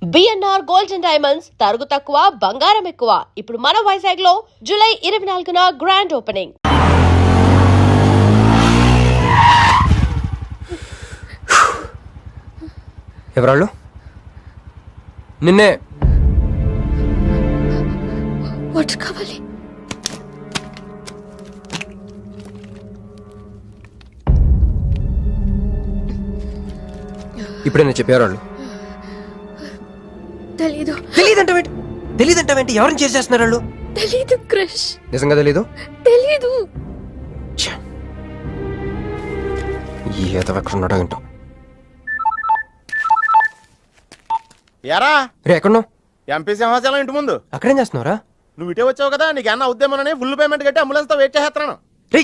BNR gold and diamonds తరుగు తక్కువ బంగారం ఎక్కువ. ఇప్పుడు మన వైజాగ్ లో జూలై 24న గ్రాండ్ ఓపెనింగ్. ఎవరాళ్ళు? నిన్నే. వాటర్ కావాలి. ఇప్పుడైనా చెప్పేవాళ్ళు. తెలీదు. తెలీదంటావేంటి? ఎవరిని చేసేస్తున్నారు వాళ్ళు? తెలీదు క్రష్. నిజంగా తెలీదు? తెలీదు. ఏదో ఎక్కడ ఉన్నాడో ఏంటో. యారా రే ఎక్కడున్నావు? ఎంపీ సింహాచలం ఇంటి ముందు. అక్కడేం చేస్తున్నావురా? నువ్వు ఇటే వచ్చావు కదా, నీకేమన్నా ఉద్యమనని ఫుల్ పేమెంట్ కట్టి అంబులెన్స్ తో వెయిట్ చేస్తున్నాను. రే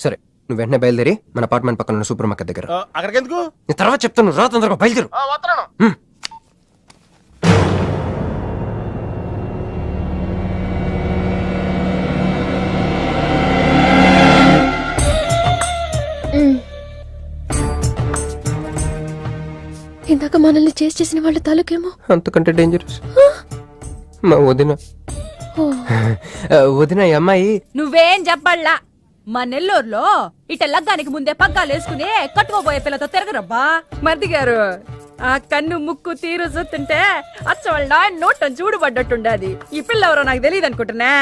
సరే, నువ్వు వెంటనే బయలుదేరి మన అపార్ట్మెంట్ పక్కన ఉన్న సూపర్ మార్కెట్ దగ్గర. అక్కడికి ఎందుకు? నేను తర్వాత చెప్తాను, రా తొందరగా బయలుదేరు. వస్తున్నాను. ఇందాక మనల్ని చేసిన వాళ్ళ తాలూకేమో అంతకంటే డేంజరస్ మా వదిన. వదిన ఈ అమ్మాయి. నువ్వేం చెప్పాలా? మా నెల్లూరులో ఇట లగ్గానికి ముందే పగ్గాలేసుకుని కట్టుకోబోయే పిల్లతో తిరగరబ్బా. మరిది గారు, ఆ కన్ను ముక్కు తీరు చూస్తుంటే అచ్చవాళ్ళ నోటం చూడుబడ్డట్టుండది. ఈ పిల్ల ఎవరో నాకు తెలియదు అనుకుంటున్నా.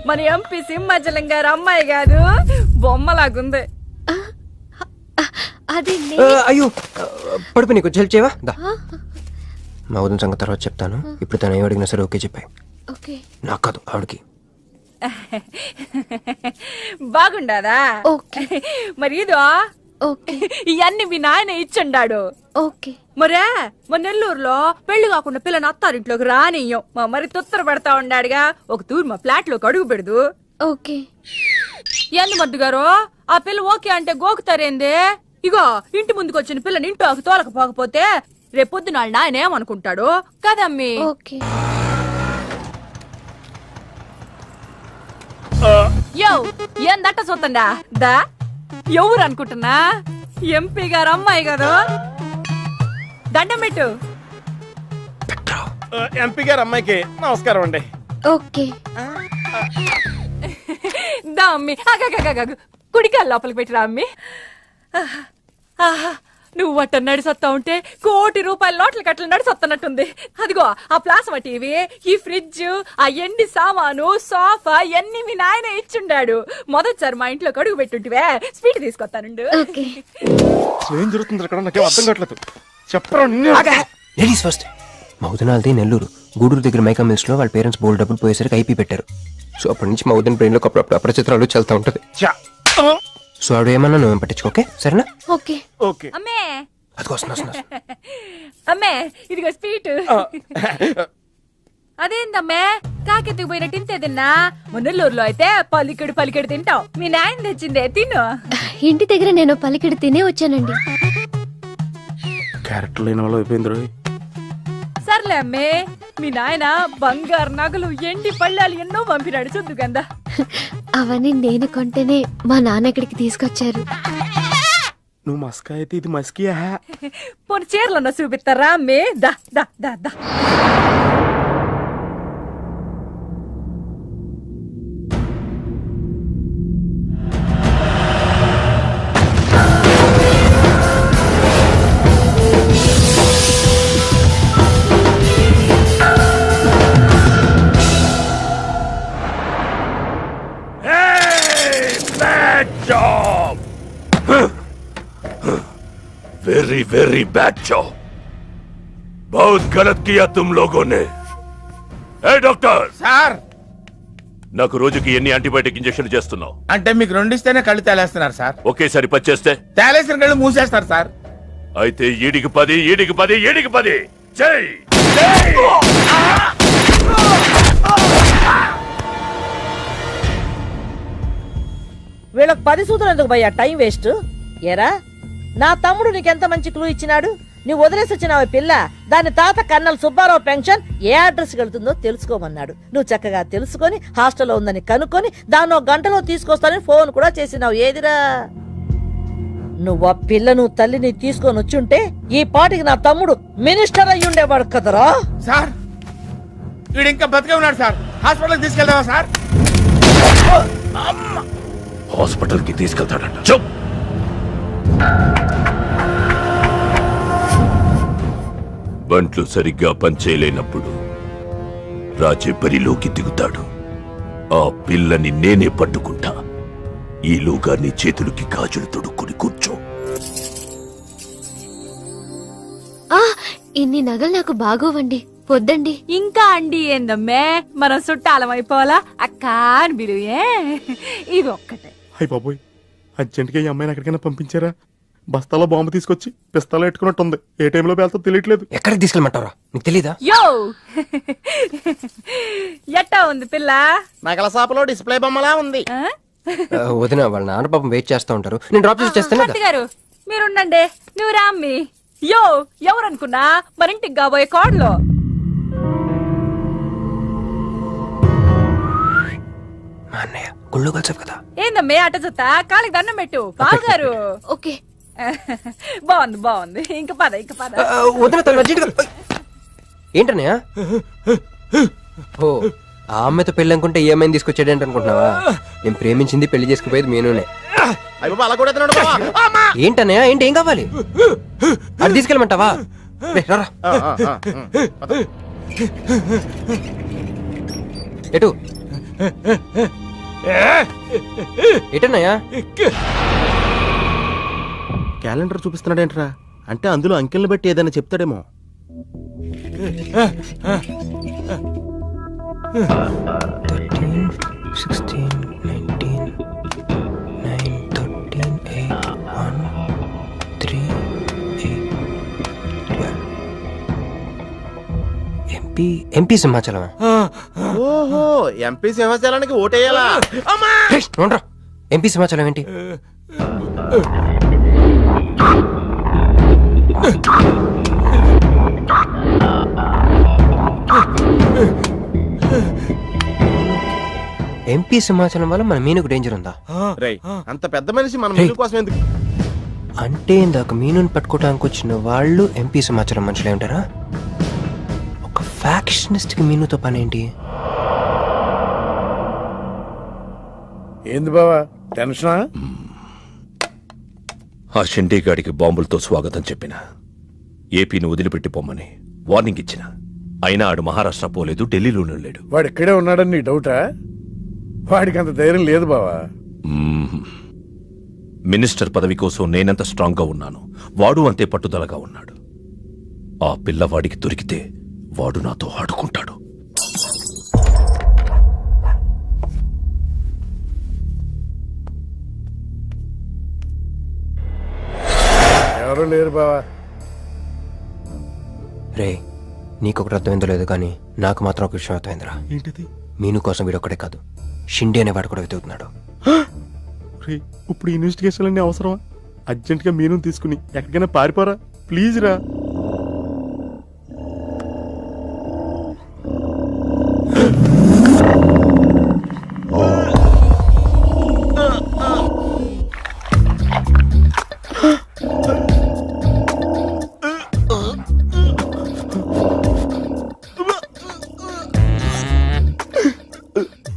మన ఎంపీ సింహాచలం గారు అమ్మాయి కాదు, బొమ్మలాగుంది. అది అయ్యో పడుపు, నీకు హెల్ప్ చేయవా? దా. మా వదిన సంగతి తర్వాత చెప్తాను. ఇప్పుడు తను ఏం అడిగినా సరే ఓకే చెప్పాయి. ఓకే. నాకు కాదు, ఆవిడకి. బాగుండాదా? ఓకే. మరి ఇదో ఓకే. ఇవన్నీ మీ నాయన ఇచ్చుండాడు. ఓకే. మరే మన నెల్లూరులో పెళ్లి కాకుండా పిల్లని అత్తారింట్లోకి రానియ్యం. మా మరి తొత్తర పడతా ఉండాడుగా, ఒక తూరు మా ఫ్లాట్ లోకి అడుగు పెడదు. ఓకే. ఎందు మద్దు గారు, ఆ పిల్ల ఓకే అంటే గోకుతారేందే? ఇగో ఇంటి ముందుకు వచ్చిన పిల్లని ఇంట్లోకి తోలకపోకపోతే రేపొద్దున ఆయన ఏమనుకుంటాడు కదమ్మీ? ఓకే. యో ఏం దట్ట చూతండా దా. ఎవరు అనుకుంటున్నా? ఎంపీ గారు అమ్మాయి కదా. దండం పెట్టు. ఎంపీ గారు అమ్మాయికి నమస్కారం అండి. ఓకే. దా అమ్మి, కుడికాయలు లోపలికి పెట్టిరా అమ్మి. నువ్వు వట్ట నడిసొత్తా ఉంటే ₹1 కోటి నోట్ల కట్టలు నడిసొత్తనట్టుంది. అదిగో ఆ ప్లాస్మా టీవీ, ఈ ఫ్రిడ్జ్, ఆ ఎండి సామాను, సోఫా ఎన్ని మీ నాయన ఇచ్చుండాడు. మొదటిసారి మా ఇంట్లో కడుగు పెట్టుంటివే, స్వీట్ తీసుకొస్తానుండు. ఓకే. ఏం జరుగుతుంది అక్కడ? నాకేం అర్థం కావట్లేదు. చెప్పరా. Ladies first. మా వదినాలది నెల్లూరు. గూడూరు దగ్గర మైకా మిల్స్ లో వాళ్ళ పేరెంట్స్ బోల్డ్ డబ్బులు పోయేసరికి ఐపీ పెట్టారు. సో అప్పటి నుంచి మా వదిన బ్రెయిన్ లో అప్పుడప్పుడు అపరిచిత్రాలు చల్తా ఉంటది. సో ఆవిడ ఏమన్నా నువ్వేం పట్టించుకోకే, సరేనా? ఓకే. ఓకే. అమ్మే, అది వస్తున్నా. అమ్మే ఇదిగో స్వీట్. అదేందమ్మే కాకెత్తుకు పోయినట్టు ఇంతే తిన్నా? నెల్లూరులో అయితే పలికెడు తింటావు. మీ నాయన తెచ్చిందే తిను. ఇంటి దగ్గర నేను పలికిడి తినే వచ్చానండి. క్యారెక్టర్ లేని వాళ్ళు అయిపోయింది. సర్లే అమ్మే, మీ నాయన బంగారు నగలు, ఎండి పళ్ళాలు ఎన్నో పంపినాడు చూద్దు గందా. అవన్నీ నేను కొంటేనే మా నాన్న ఇక్కడికి తీసుకొచ్చారు. నువ్వు మస్కా అయితే ఇది మస్కియా? పోనీ చీరలన్నా చూపిస్తారా అమ్మే? దా దా దా దా. Very very bad job. बहुत गलत किया तुम लोगों ने. ए डॉक्टर సార్, నాకు రోజుకి ఎన్ని యాంటీబయాటిక్ ఇంజెక్షన్ చేస్తున్నావు? అంటే మీకు 2 ఇస్తేనే కళ్ళు తేలేస్తున్నారు సార్. ఒకేసారి పచ్చేస్తే తేలేసిన కళ్ళు మూసేస్తారు సార్. అయితే ఈడికి 10 ఈడికి 10 ఈడికి 10 జై. వీళ్ళకి 10 సూత్రం ఎందుకు భయ్యా, టైం వేస్ట్. ఏరా, నా తమ్ముడు నీకెంత మంచి క్లూ ఇచ్చినాడు. నువ్వు వదిలేసి వచ్చినావు పిల్ల. దాని తాత కన్నల్ సుబ్బారావు పెన్షన్ ఏ అడ్రస్ వెళ్తుందో తెలుసుకోమన్నాడు. నువ్వు చక్కగా తెలుసుకొని హాస్టల్లో ఉందని కనుక్కొని దాన్ని 1 గంటలో తీసుకొస్తానని ఫోన్ కూడా చేసినావు. ఏదిరా? నువ్వు ఆ పిల్లను తల్లిని తీసుకొని వచ్చుంటే ఈ పాటికి నా తమ్ముడు మినిస్టర్ అయ్యి ఉండేవాడు కదరా. సార్ వీడు ఇంకా బతికే ఉన్నాడు సార్. హాస్పిటల్కి తీసుకెళ్దామా సార్? హాస్పిటల్ కి తీసుకెళ్తాడంట. చెప్. బంట్లు సరిగ్గా పనిచేయలేనప్పుడు రాజే బరిలోకి దిగుతాడు. ఆ పిల్లని నేనే పట్టుకుంటా. ఈలోగా నీ చేతులకి గాజులు తొడుక్కుని కూర్చో. ఇన్ని నగలు నాకు బాగోవండి, పొద్దండి. ఇంకా అండి ఏందమ్మే, మనం చుట్టాలం అయిపోవాలా అక్క అని బిలువే. ఇది ఒక్కటే. అయ్యి బాబోయ్, అర్జెంట్గా ఈ అమ్మాయిని ఎక్కడికైనా పంపించారా? బస్తాలో బాంబు తీసుకొచ్చి పిస్తాలో ఎట్టుకున్నట్టుంది. ఏ టైంలో వెళ్తా తెలియట్లేదు. ఎక్కడికి తీసుకెళ్ళమంటారా? నీకు తెలీదా? యో ఎట్టా ఉంది పిల్ల? నగల షాపులో డిస్ప్లే బొమ్మలా ఉంది. ఆ? వదిన వాళ్ళ నాన్న పాపం వెయిట్ చేస్తూ ఉంటారు. నేను డ్రాప్ చేసి చేస్తాను భర్త గారు మీరుండండి, నువ్వు రామ్మి. యో ఎవరనుకున్నా మరింటికి కాబోయే కోడలో. మా అన్నయ్య గుళ్ళు కలిసావు కదా. ఏందమ్మే అట చూస్తా, కాలికి దండం పెట్టు. బావగారు ఓకే. బాగుంది బాగుంది. ఇంక పద ఇంక పద. వదిన తను అర్జెంట్గా ఏంటన్నయ్య? ఓ ఆ అమ్మాయితో పెళ్ళి అనుకుంటే ఈ అమ్మాయిని తీసుకొచ్చాడేంటి అనుకుంటున్నావా? నేను ప్రేమించింది పెళ్లి చేసుకుపోయేది మీనునే. అయ్యి బాబా, అలా కూడా ఎత్తున్నాడు బావా. అమ్మా! ఏంటన్నయ్య? ఏంటి? ఏం కావాలి? అది తీసుకెళ్ళమంటావా? రే, రారా. ఎటు ఎటన్నయ్యా? క్యాలెండర్ చూపిస్తున్నాడేంట్రా? అంటే అందులో అంకెల్ని బట్టి ఏదైనా చెప్తాడేమో. 16, 19, 9, 13, 8, 1, 3, 8, 12. ఎంపీ సింహాచలం. ఓహో, ఎంపీ సింహాచలానికి ఓటేయాలా? అమ్మా! ఎంపీ సింహాచలం ఏంటి? ఎంపీ సింహాచలం వల్ల మన మీనుకు డేంజర్ ఉందా? రేయ్, అంత పెద్ద మనిషి మన మీను కోసం ఎందుకు? అంటే ఇందాక మీనుని పట్టుకోవడానికి వచ్చిన వాళ్ళు ఎంపీ సింహాచలం మనుషులే ఉంటారా? ఒక ఫ్యాక్షనిస్ట్ కి మీనుతో పని ఏంటి? ఏంది బావా టెన్షనా? ఆ షిండేగాడికి బాంబులతో స్వాగతం చెప్పిన, ఏపీని వదిలిపెట్టి పొమ్మని వార్నింగ్ ఇచ్చిన. అయినా ఆడు మహారాష్ట్ర పోలేదు, ఢిల్లీలోనూ లేడు. వాడు ఇక్కడే ఉన్నాడని నీ డౌటా? వాడికి అంత ధైర్యం లేదు బావా. మినిస్టర్ పదవి కోసం నేనెంత స్ట్రాంగ్ గా ఉన్నాను, వాడు అంతే పట్టుదలగా ఉన్నాడు. ఆ పిల్లవాడికి దొరికితే వాడు నాతో ఆడుకుంటాడు. ఎవరు లేరు బావా. రే, నీకొకటి అర్థమైందో లేదు కానీ నాకు మాత్రం ఒక విషయం అర్థమైందిరా. ఏంటిది? మీను కోసం వీడొక్కడే కాదు, షిండే అనేవాడు కూడా వెతుకుతున్నాడు. రేయ్, ఇప్పుడు ఇన్వెస్టిగేషన్ అన్ని అవసరమా? అర్జెంట్గా మీను తీసుకుని ఎక్కడికైనా పారిపోరా ప్లీజ్ రా.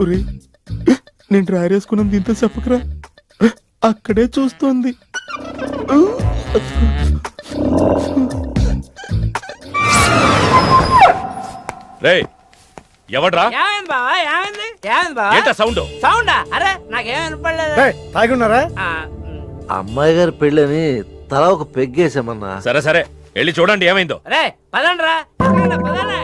ఒరేయ్, నేను డ్రైర్ వేసుకున్నాను దీంతో చెప్పకరా. అక్కడే చూస్తోంది. రేయ్, ఎవడ్రా? ఏమైంది బావా? ఏమైంది? ఏమైంది బావా? ఏంటా సౌండ్? సౌండా? అరే నాకేం వినపడలేదు. ఏయ్, తాగి ఉన్నారా? అమ్మాయి గారి పెళ్ళని తల ఒక పెగ్గేసామన్నా. సరే సరే, వెళ్ళి చూడండి ఏమైందో. రే పదండ్రా, పదండి.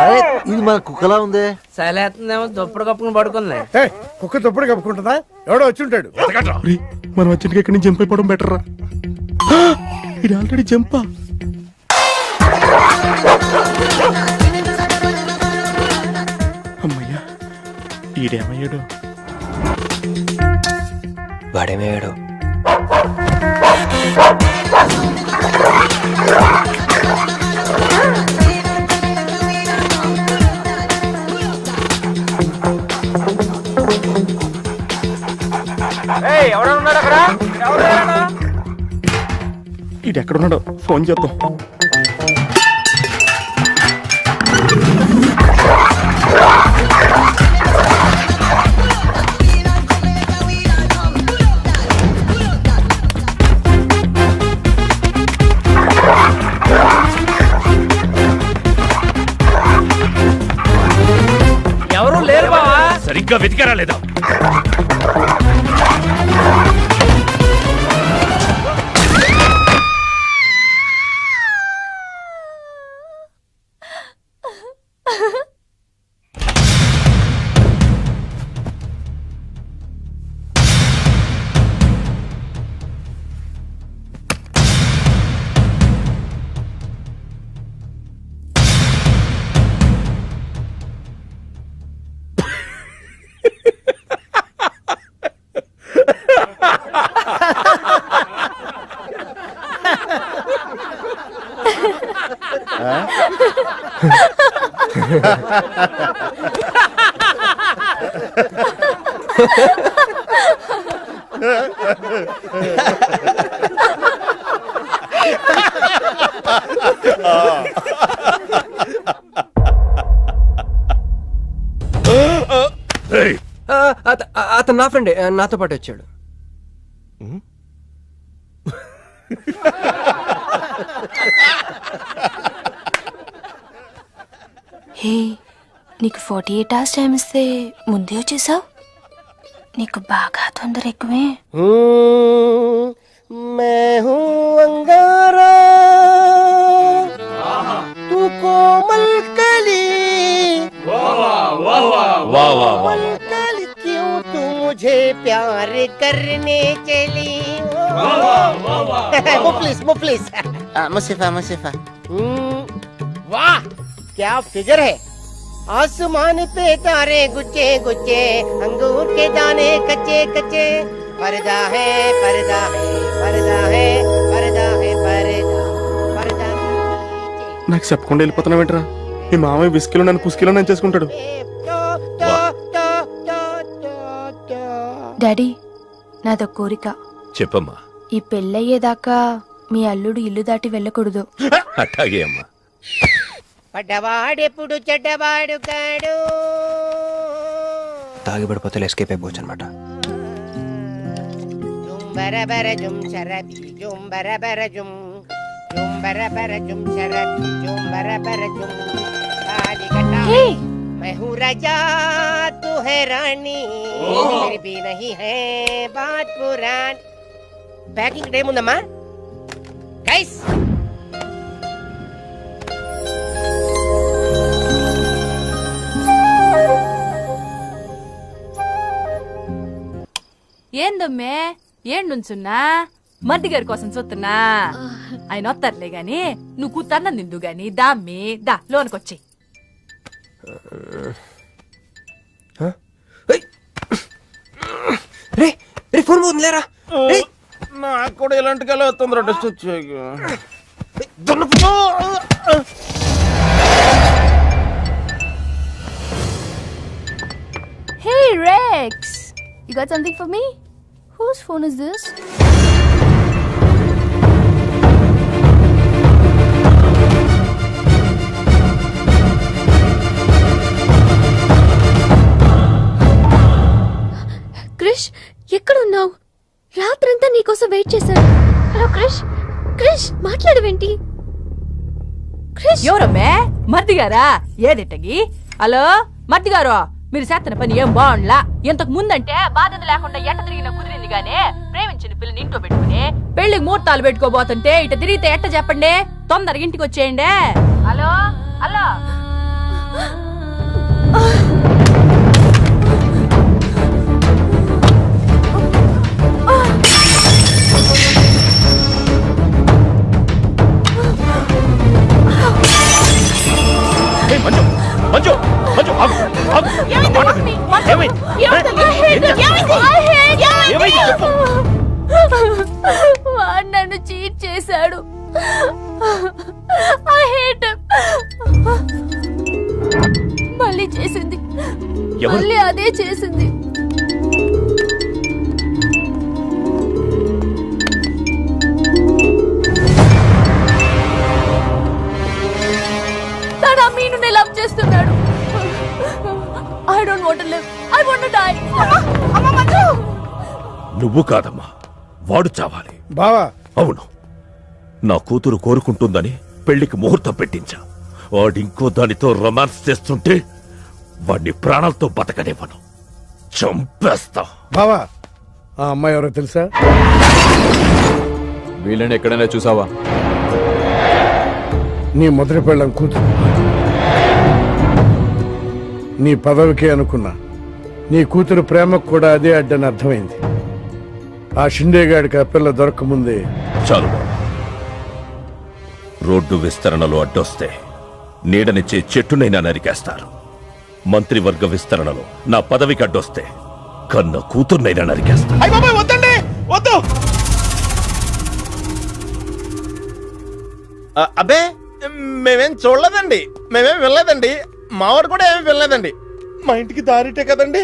అరే ఇది మన కుక్కలా ఉంది. సలేతుందేమో దుప్పుడు కప్పుకుని పడుకుంది. ఏయ్, కుక్క తప్పుడు కప్పుకుంటుందా? ఎవడో వచ్చి ఉంటాడు. వెతకండ్రా. ఒరేయ్, మనం అర్జెంట్గా ఇక్కడి నుంచి జంప్ అయిపోవడం బెటర్ రా. ఇది ఆల్రెడీ జంపా. అమ్మయ్యా, ఈడేమయ్యాడు? వాడేమయ్యాడు? ఇటు ఎక్కడున్నాడో ఫోన్ చేద్దాం. ఎవరు లేరు బావా. సరిగ్గా వెతికారా లేదా? ఏయ్! అతను నా ఫ్రెండే, నాతో పాటు వచ్చాడు. హే, నీకు 48 hours టైం ఇస్తే ముందే వచ్చేసావు. నీకు బాగా తొందర ఎక్కువే. मैं हूँ अंगारा तू कोमल कली कोमल कली क्यों तू मुझे प्यार करने चली मुफलिस मुसीफा वाह क्या फिगर है. आसमान पे तारे गुच्चे गुच्चे अंगूर के दाने कच्चे कच्चे पर्दा है पर्दा है पर्दा है पर्दा है पर्दा पर्दा నాకు చెప్పకుండా వెళ్ళిపోతున్నావేంట్రా? మీ మామయ్య విస్కీలో నన్ను పుస్కీలో నన్ను చేసుకుంటాడు. డాడీ, నాదో కోరిక. చెప్పమ్మా. ఈ పెళ్ళయ్యేదాకా మీ అల్లుడు ఇల్లు దాటి వెళ్ళకూడదు. అట్టాగే అమ్మా. పడ్డవాడెప్పుడు చెడ్డవాడు కాడు. తాగిపడిపోతే ఎస్కేప్ అయిపోవచ్చు అనమాట. జుంబరబర జుం శరబి జుంబరబర జుం జుంబరబర జుం శరబి జుంబరబర జుం కాలికటా मैं हूँ राजा तू है रानी फिर भी नहीं है बात पुरानी. ప్యాకింగ్ టైం ఉందమ్మా గైస్. ఏందమ్మే ఏం నుంచున్నా మద్ది గారి కోసం చూస్తున్నా. ఆయన వస్తారులే గాని నువ్వు కూతన్న నిందు గాని దామ్మి దా లోనుకొచ్చి. రే రే ఫోన్ పోతుంది లేరా. నాకు కూడా ఇలాంటి కళ వస్తుంది. టెస్ట్ వచ్చాక Hey Rex, you got something for me? Whose phone is this? Krish, ఎక్కడున్నావు? రాత్రంతా నీకోసం వెయిట్ చేశాను. హలో క్రిష్, క్రిష్ మాట్లాడవేంటి? క్రిష్, ఎవరమ్మే మర్ది గారా? ఏదిట్టగి? హలో మర్ది గారు, మీరు చేస్తున్న పని ఏం బాగుండ్లా. ఇంతకు ముందంటే బాధ్యత లేకుండా ఎట్ట తిరిగిన కుదిరింది గానే ప్రేమించిన పిల్లని ఇంట్లో పెట్టుకుని పెళ్లికి ముహూర్తాలు పెట్టుకోబోతుంటే ఇట తిరిగితే ఎట్ట చెప్పండి. తొందరగా ఇంటికి వచ్చేయండి. హలో హలో మంజు మంజు మంజు ఆగు, ఆగు. ఏమైంది? ఏమైంది చెప్పు. వాడు నన్ను చీట్ చేశాడు. I hate him. మళ్ళీ చేసింది, ఎవరు? మళ్ళీ అదే చేసింది. మీనునే లవ్ చేస్తున్నాడు. I don't want to live, I want to die. అమ్మ మంజు, నువ్వు కాదమ్మా, వాడు చావాలి. బావా, అవును, నా కూతురు కోరుకుంటుందని పెళ్లికి ముహూర్తం పెట్టించా. వాడింకో దానితో రొమాన్స్ చేస్తుంటే వాడిని ప్రాణాలతో బతకనివ్వను, చంపేస్తా. బావా, ఆ అమ్మాయి ఎవరో తెలుసా? వీళ్ళని ఎక్కడైనా చూసావా? నీ మొదటి పెళ్ళం కూతురు. నీ పదవికే అనుకున్నా, నీ కూతురు ప్రేమకు కూడా అదే అడ్డని అర్థమైంది. ఆ షిండేగాడికి ఆ పిల్ల దొరకముందే. చాలు బాబు. రోడ్డు విస్తరణలో అడ్డొస్తే నీడనిచ్చే చెట్టునైనా నరికేస్తారు. మంత్రివర్గ విస్తరణలో నా పదవికి అడ్డొస్తే కన్న కూతుర్నైనా నరికేస్తారు. అయ్య బాబాయ్ వద్దండి, వద్దు. అబ్బే మేమేం చూడలేదండి, మేమేం వెళ్ళలేదండి, మావాడు కూడా ఏమీ వెళ్ళలేదండి. మా ఇంటికి దారిటే కదండి.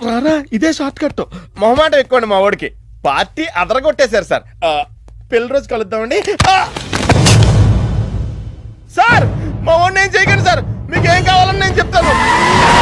రారా, ఇదే షార్ట్ కట్. మొహమాట ఎక్కువండి మా వాడికి. పార్టీ అదరగొట్టేశారు సార్. పెళ్లి రోజు కలుద్దామండి.